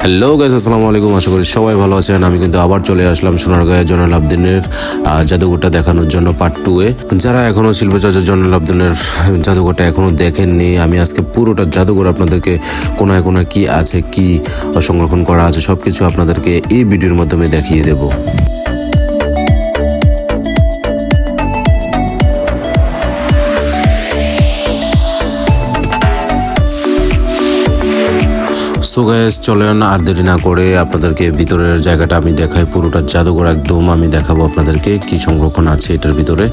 Hello guys, আসসালামু আলাইকুম। আশা করি সবাই ভালো আছেন। আমি কিন্তু আবার চলে আসলাম সোনারগাঁয়ে জয়নুল আবদিনের জাদুঘরটা দেখানোর জন্য পার্ট 2 এ। যারা এখনো শিল্পচর্চা জয়নুল আবদিনের জাদুঘরটা এখনো দেখেননি, আমি আজকে পুরোটা জাদুঘর আপনাদেরকে কোনায় কোনায় কি আছে, কি সংরক্ষণ করা আছে সবকিছু আপনাদেরকে এই ভিডিওর মাধ্যমে দেখিয়ে দেব। সো গাইস, চলেন আর দেরি না করে আপনাদেরকে ভিতরের জায়গাটা আমি দেখাই। পুরোটা জাদুঘর একদম আমি দেখাবো আপনাদেরকে কি সংরক্ষণ আছে এটার ভিতরে।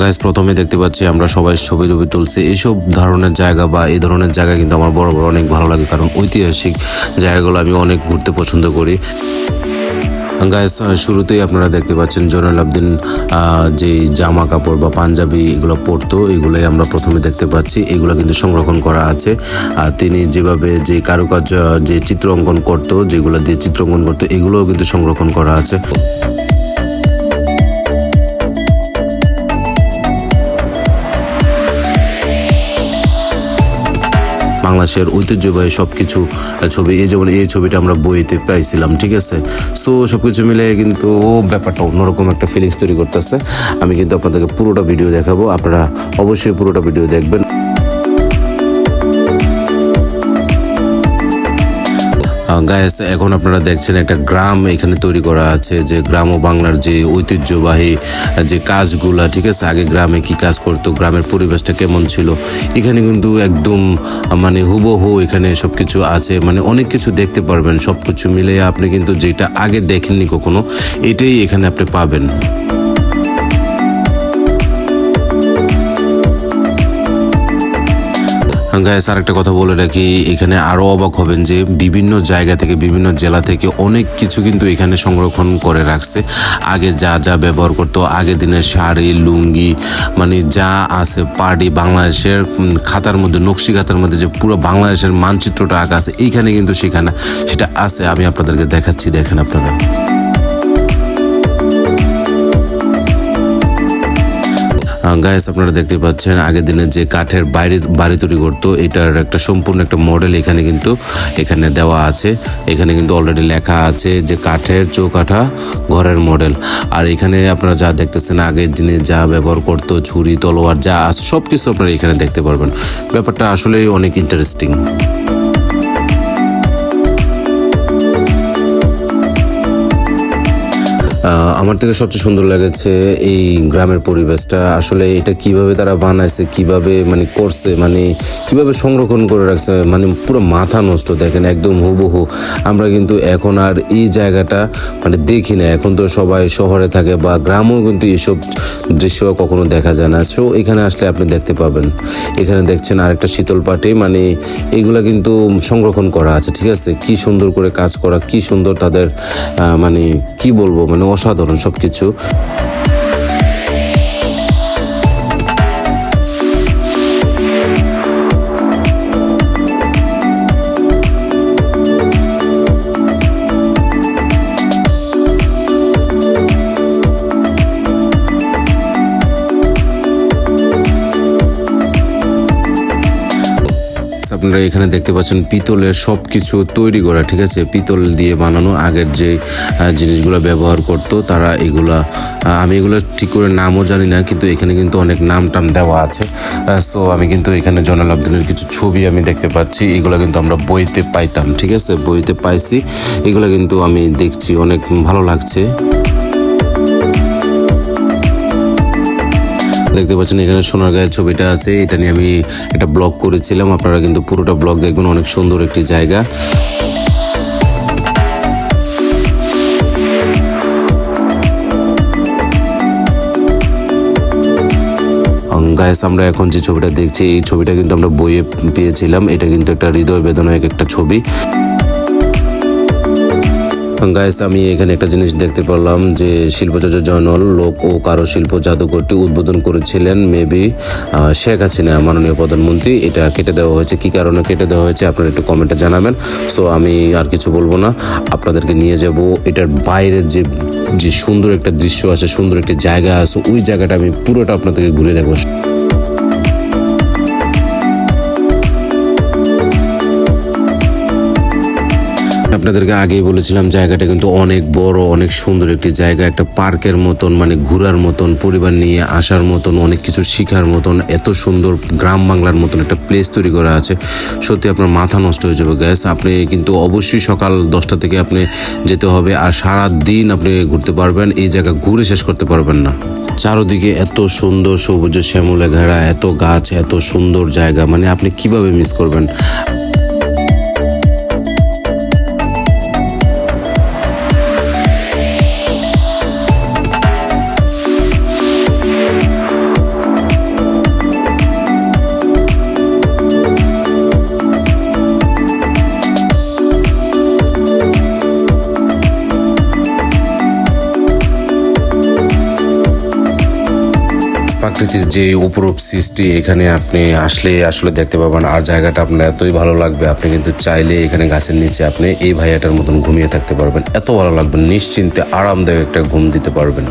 গাইস, প্রথমে দেখতে পাচ্ছি আমরা সবাই ছবি তুলছি। এইসব ধরনের জায়গা বা এই ধরনের জায়গা কিন্তু আমার বড় অনেক ভালো লাগে, কারণ ঐতিহাসিক জায়গাগুলো আমি অনেক ঘুরতে পছন্দ করি। গাইস, শুরুতেই আপনারা দেখতে পাচ্ছেন জয়নুল আবদিন যে জামা কাপড় বা পাঞ্জাবি এগুলো পরতো, এগুলোই আমরা প্রথমে দেখতে পাচ্ছি। এগুলো কিন্তু সংরক্ষণ করা আছে। আর তিনি যেভাবে যে কারুকাজ যে চিত্র অঙ্কন করতো, যেগুলো দিয়ে চিত্র অঙ্কন করতো, এগুলোও কিন্তু সংরক্ষণ করা আছে। বাংলাদেশের ঐতিহ্যবাহী সবকিছু ছবি, এই যেমন এই ছবিটা আমরা বইতে পাইছিলাম, ঠিক আছে। সো সবকিছু মিলে কিন্তু ব্যাপারটা অন্যরকম একটা ফিলিংস তৈরি করতেছে। আমি কিন্তু আপনাদেরকে পুরোটা ভিডিও দেখাবো, আপনারা অবশ্যই পুরোটা ভিডিও দেখবেন। গাইস, এখন আপনারা দেখছেন একটা গ্রাম এখানে তৈরি করা আছে, যে গ্রাম ও বাংলার যে ঐতিহ্যবাহী যে কাজগুলা, ঠিক আছে। আগে গ্রামে কি কাজ করতো, গ্রামের পরিবেশটা কেমন ছিল, এখানে কিন্তু একদম মানে হুবহু এখানে সবকিছু আছে। মানে অনেক কিছু দেখতে পারবেন, সবকিছু মিলে আপনি কিন্তু যেটা আগে দেখেননি কখনো, এটাই এখানে আপনি পাবেন। গাইস, আরেকটা কথা বলে রাখি, এখানে আরও অবাক হবেন যে বিভিন্ন জায়গা থেকে, বিভিন্ন জেলা থেকে অনেক কিছু কিন্তু এখানে সংরক্ষণ করে রাখছে। আগে যা যা ব্যবহার করতো, আগের দিনের শাড়ি, লুঙ্গি, মানে যা আছে পার্টি, বাংলাদেশের খাতার মধ্যে, নকশি খাতার মধ্যে যে পুরো বাংলাদেশের মানচিত্রটা আঁকা আছে, এইখানে কিন্তু সেটা আছে। আমি আপনাদেরকে দেখাচ্ছি, দেখেন আপনারা। গাইস, আপনারা দেখতে পাচ্ছেন আগের দিনে যে কাঠের বাড়ি তৈরি করতো, এটার একটা সম্পূর্ণ একটা মডেল এখানে দেওয়া আছে। এখানে কিন্তু অলরেডি লেখা আছে যে কাঠের চৌকাঠা ঘরের মডেল। আর এখানে আপনারা যা দেখতেছেন আগের দিনে যা ব্যবহার করতো, ছুরি, তলোয়ার যা আছে সবকিছু আপনারা এখানে দেখতে পারবেন। ব্যাপারটা আসলেই অনেক ইন্টারেস্টিং। আমার থেকে সবচেয়ে সুন্দর লেগেছে এই গ্রামের পরিবেশটা। আসলে এটা কিভাবে তারা বানাইছে, কিভাবে মানে করছে, মানে কিভাবে সংরক্ষণ করে রাখছে, মানে পুরো মাথা নষ্ট। দেখেন একদম হুবহু। আমরা কিন্তু এখন আর এই জায়গাটা মানে দেখি না, এখন তো সবাই শহরে থাকে বা গ্রামেও কিন্তু এইসব দৃশ্য কখনো দেখা যায় না। সো এখানে আসলে আপনি দেখতে পাবেন। এখানে দেখছেন আরেকটা শীতল পাটি, মানে এগুলা কিন্তু সংরক্ষণ করা আছে, ঠিক আছে। কি সুন্দর করে কাজ করা, কি সুন্দর তাদের মানে কি বলবো, মানে অসাধারণ সবকিছু। আপনারা এখানে দেখতে পাচ্ছেন পিতলের সবকিছু তৈরি করা, ঠিক আছে। পিতল দিয়ে বানানো আগের যে জিনিসগুলো ব্যবহার করতো তারা, এগুলা আমি এগুলো ঠিক করে নামও জানি না, কিন্তু এখানে কিন্তু অনেক নাম টাম দেওয়া আছে। সো আমি কিন্তু এখানে জয়নুল আবদিনের কিছু ছবি আমি দেখতে পাচ্ছি। এগুলো কিন্তু আমরা বইতে পাইতাম, ঠিক আছে, বইতে পাইছি। এগুলো কিন্তু আমি দেখছি, অনেক ভালো লাগছে। দেখতে পাচ্ছেন এখানে সোনারগাঁয়ের ছবিটা আছে, এটা নিয়ে আমি একটা ব্লগ করেছিলাম। আপনারা কিন্তু পুরোটা ব্লগ দেখবেন, অনেক সুন্দর একটি জায়গা। গাইস, আমরা এখন যে ছবিটা দেখছি, এই ছবিটা কিন্তু আমরা বইয়ে পেয়েছিলাম। এটা কিন্তু একটা হৃদয় বেদনায়ক একটা ছবি। গাইস, আমি এখানে একটা জিনিস দেখতে পারলাম যে শিল্পচর্চা জয়নুল লোক ও কারুশিল্প জাদুঘরটি উদ্বোধন করেছিলেন মেবি শেখ হাসিনা, মাননীয় প্রধানমন্ত্রী। এটা কেটে দেওয়া হয়েছে, কি কারণে কেটে দেওয়া হয়েছে আপনারা একটু কমেন্টে জানাবেন। সো আমি আর কিছু বলবো না, আপনাদেরকে নিয়ে যাব এটার বাইরের যে যে সুন্দর একটা দৃশ্য আছে, সুন্দর একটা জায়গা আছে, ওই জায়গাটা আমি পুরোটা আপনাদেরকে ঘুরে দেখাবো। আপনাদেরকে আগেই বলেছিলাম জায়গাটা কিন্তু অনেক বড়, অনেক সুন্দর একটি জায়গা, একটা পার্কের মতন, মানে ঘোরার মতন, পরিবার নিয়ে আসার মতন, অনেক কিছু শিখার মতন, এত সুন্দর গ্রাম বাংলার মতন একটা প্লেস তৈরি করা আছে। সত্যি আপনার মাথা নষ্ট হয়ে যাবে গ্যাস। আপনি কিন্তু অবশ্যই সকাল 10টা থেকে আপনি যেতে হবে, আর সারা দিন আপনি ঘুরতে পারবেন, এই জায়গা ঘুরে শেষ করতে পারবেন না। চারদিকে এত সুন্দর সবুজ শ্যামলে ঘেরা, এত গাছ, এত সুন্দর জায়গা, মানে আপনি কিভাবে মিস করবেন। প্রাকৃতিক যে উপরূপ সৃষ্টি এখানে আপনি আসলে দেখতে পাবেন, আর জায়গাটা আপনার এতই ভালো লাগবে, আপনি কিন্তু চাইলে এখানে গাছের নিচে আপনি এই ভাইয়াটার মতন ঘুমিয়ে থাকতে পারবেন। এত ভালো লাগবে, নিশ্চিন্তে আরামদায়ক একটা ঘুম দিতে পারবেন।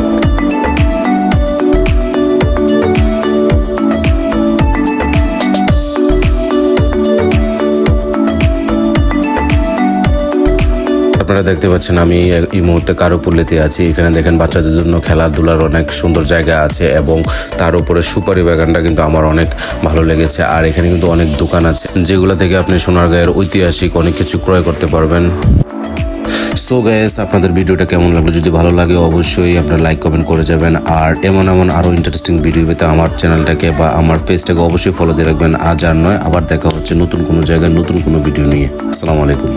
আপনারা দেখতে পাচ্ছেন আমি এই মুহূর্তে কারুপল্লীতে আছি। এখানে দেখেন বাচ্চাদের জন্য খেলাধুলার অনেক সুন্দর জায়গা আছে, এবং তার উপরে সুপারি বাগানটা কিন্তু আমার অনেক ভালো লেগেছে। আর এখানে কিন্তু অনেক দোকান আছে যেগুলো থেকে আপনি সোনারগাঁয়ের ঐতিহাসিক অনেক কিছু ক্রয় করতে পারবেন। সো গাইস, আপনাদের ভিডিওটা কেমন লাগলো? যদি ভালো লাগে অবশ্যই আপনারা লাইক কমেন্ট করে যাবেন, আর এমন আরও ইন্টারেস্টিং ভিডিও পেতে আমার চ্যানেলটাকে বা আমার পেজটাকে অবশ্যই ফলো দিয়ে রাখবেন। আজ আর নয়, আবার দেখা হচ্ছে নতুন কোনো জায়গায় নতুন কোনো ভিডিও নিয়ে। আসসালামু আলাইকুম।